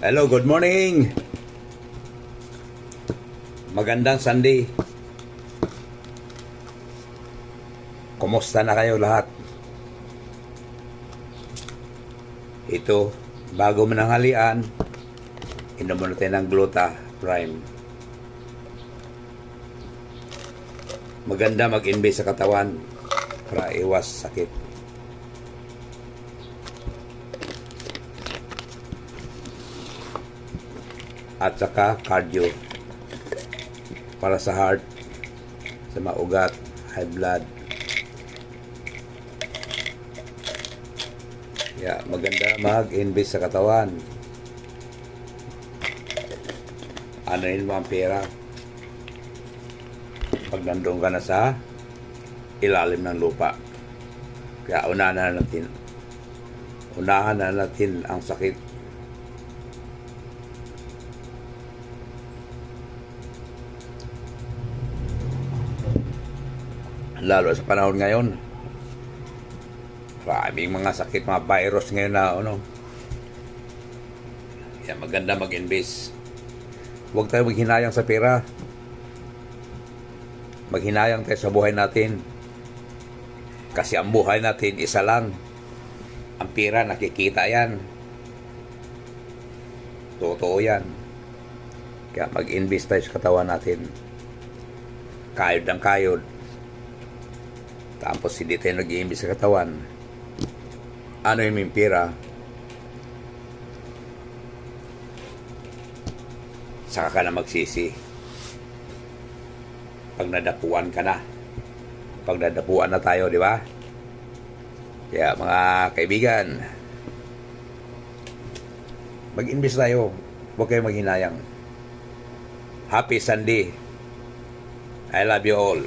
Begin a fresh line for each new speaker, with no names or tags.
Hello, good morning. Magandang Sunday. Kumusta na kayo lahat? Ito, bago mananghalian, inom muna tayo ng Gluta Prime. Maganda mag-invest sa katawan para iwas sakit. At saka cardio para sa heart, sa mga ugat, high blood. Maganda mag-invest sa katawan. Ano yun mga pera? Pag nandun ka na sa ilalim ng lupa. Kaya unahan na natin ang sakit. Lalo sa panahon ngayon, maraming mga sakit, mga virus ngayon na maganda mag-invest. Huwag tayo maghinayang sa pera. Maghinayang tayo sa buhay natin. Kasi ang buhay natin isa lang. Ang pera nakikita yan. Totoo yan. Kaya mag-invest tayo sa katawan natin. Kayod ng kayod. Tapos hindi tayo nag-i-invest sa katawan. Ano yung pera? Saka ka na magsisi. Pag nadapuan ka na. Pag nadapuan na tayo, di ba? Kaya mga kaibigan, mag-invest tayo. Huwag kayo maghinayang. Happy Sunday. I love you all.